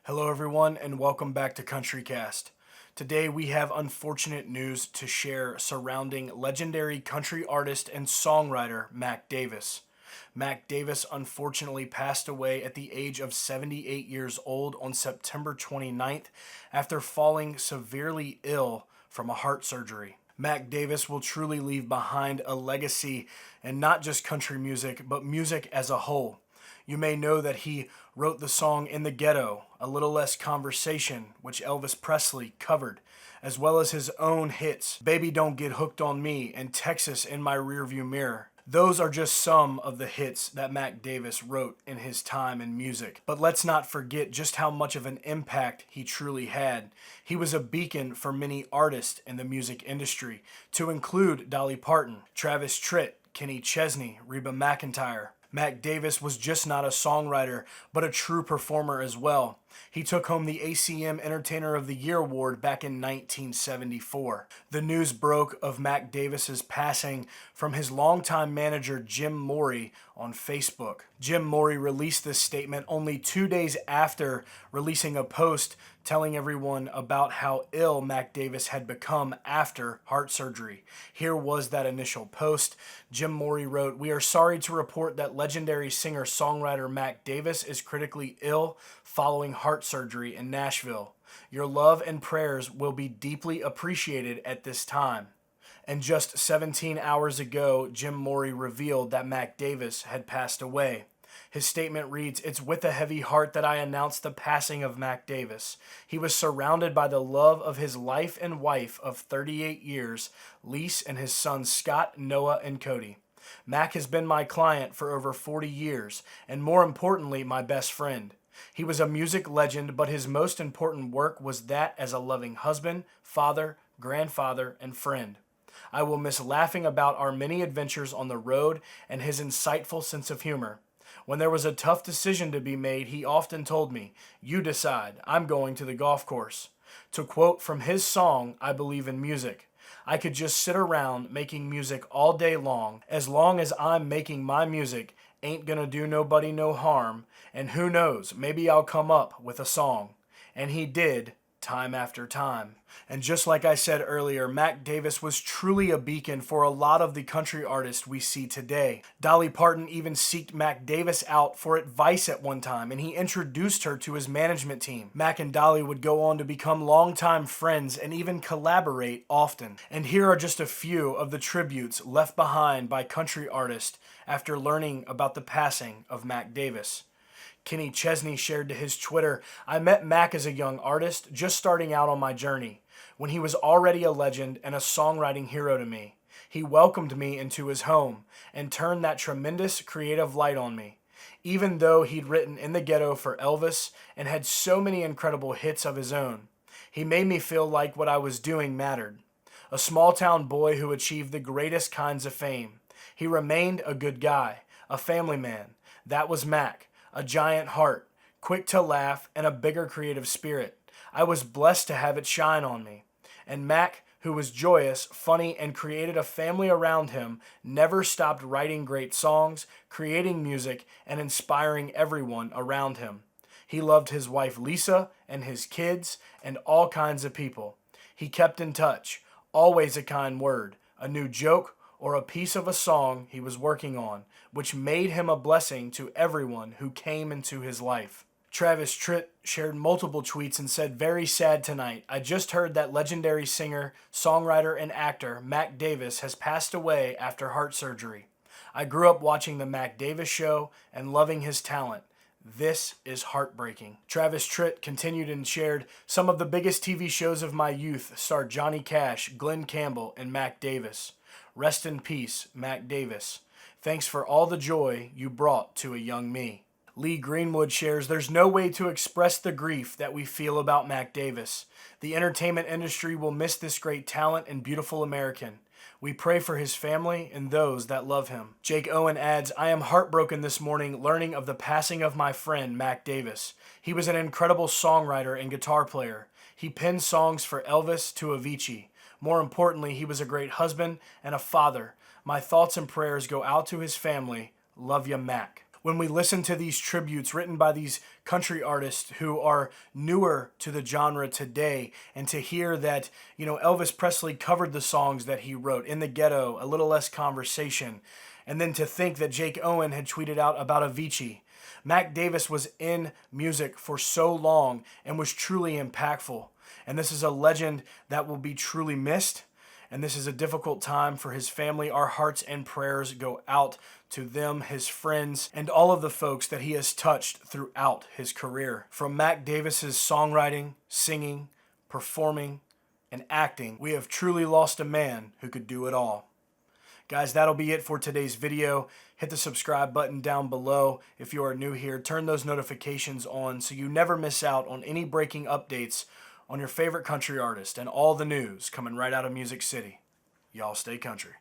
Hello, everyone, and welcome back to CountryCast. Today, we have unfortunate news to share surrounding legendary country artist and songwriter Mac Davis. Mac Davis unfortunately passed away at the age of 78 years old on September 29th after falling severely ill from a heart surgery. Mac Davis will truly leave behind a legacy in not just country music, but music as a whole. You may know that he wrote the song In the Ghetto, A Little Less Conversation, which Elvis Presley covered, as well as his own hits, Baby Don't Get Hooked on Me and Texas in My Rearview Mirror. Those are just some of the hits that Mac Davis wrote in his time in music. But let's not forget just how much of an impact he truly had. He was a beacon for many artists in the music industry, to include Dolly Parton, Travis Tritt, Kenny Chesney, Reba McEntire. Mac Davis was just not a songwriter, but a true performer as well. He took home the ACM Entertainer of the Year award back in 1974. The news broke of Mac Davis's passing from his longtime manager Jim Morey on Facebook. Jim Morey released this statement only 2 days after releasing a post telling everyone about how ill Mac Davis had become after heart surgery. Here was that initial post. Jim Morey wrote, "We are sorry to report that legendary singer-songwriter Mac Davis is critically ill following heart surgery in Nashville. Your love and prayers will be deeply appreciated at this time." And just 17 hours ago, Jim Morey revealed that Mac Davis had passed away. His statement reads, "It's with a heavy heart that I announce the passing of Mac Davis. He was surrounded by the love of his life and wife of 38 years, Lise, and his sons Scott, Noah, and Cody. Mac has been my client for over 40 years, and more importantly, my best friend. He was a music legend, but his most important work was that as a loving husband, father, grandfather, and friend. I will miss laughing about our many adventures on the road and his insightful sense of humor. When there was a tough decision to be made, he often told me, 'You decide, I'm going to the golf course.' To quote from his song, I Believe in Music, 'I could just sit around making music all day long as I'm making my music, ain't gonna do nobody no harm, and who knows, maybe I'll come up with a song.' And he did, time after time." And just like I said earlier, Mac Davis was truly a beacon for a lot of the country artists we see today. Dolly Parton even seeked Mac Davis out for advice at one time, and he introduced her to his management team. Mac and Dolly would go on to become longtime friends and even collaborate often. And here are just a few of the tributes left behind by country artists after learning about the passing of Mac Davis. Kenny Chesney shared to his Twitter, "I met Mac as a young artist, just starting out on my journey, when he was already a legend and a songwriting hero to me. He welcomed me into his home and turned that tremendous creative light on me. Even though he'd written In the Ghetto for Elvis and had so many incredible hits of his own, he made me feel like what I was doing mattered. A small town boy who achieved the greatest kinds of fame. He remained a good guy, a family man. That was Mac. A giant heart, quick to laugh, and a bigger creative spirit. I was blessed to have it shine on me." And Mac, who was joyous, funny, and created a family around him, never stopped writing great songs, creating music, and inspiring everyone around him. He loved his wife Lisa and his kids and all kinds of people. He kept in touch, always a kind word, a new joke, or a piece of a song he was working on, which made him a blessing to everyone who came into his life. Travis Tritt shared multiple tweets and said, "Very sad tonight. I just heard that legendary singer, songwriter, and actor Mac Davis has passed away after heart surgery. I grew up watching the Mac Davis Show and loving his talent. This is heartbreaking." Travis Tritt continued and shared, "Some of the biggest TV shows of my youth starred Johnny Cash, Glenn Campbell, and Mac Davis. Rest in peace, Mac Davis. Thanks for all the joy you brought to a young me." Lee Greenwood shares, "There's no way to express the grief that we feel about Mac Davis. The entertainment industry will miss this great talent and beautiful American. We pray for his family and those that love him." Jake Owen adds, "I am heartbroken this morning learning of the passing of my friend Mac Davis. He was an incredible songwriter and guitar player. He penned songs for Elvis to Avicii. More importantly, he was a great husband and a father. My thoughts and prayers go out to his family. Love ya, Mac." when we listen to these tributes written by these country artists who are newer to the genre today, and to hear that, Elvis Presley covered the songs that he wrote, In the Ghetto, A Little Less Conversation, and then to think that Jake Owen had tweeted out about Avicii. Mac Davis was in music for so long and was truly impactful. And this is a legend that will be truly missed. And this is a difficult time for his family. Our hearts and prayers go out to them, his friends, and all of the folks that he has touched throughout his career. From Mac Davis's songwriting, singing, performing, and acting, we have truly lost a man who could do it all. Guys, that'll be it for today's video. Hit the subscribe button down below if you are new here. Turn those notifications on so you never miss out on any breaking updates on your favorite country artist and all the news coming right out of Music City. Y'all stay country.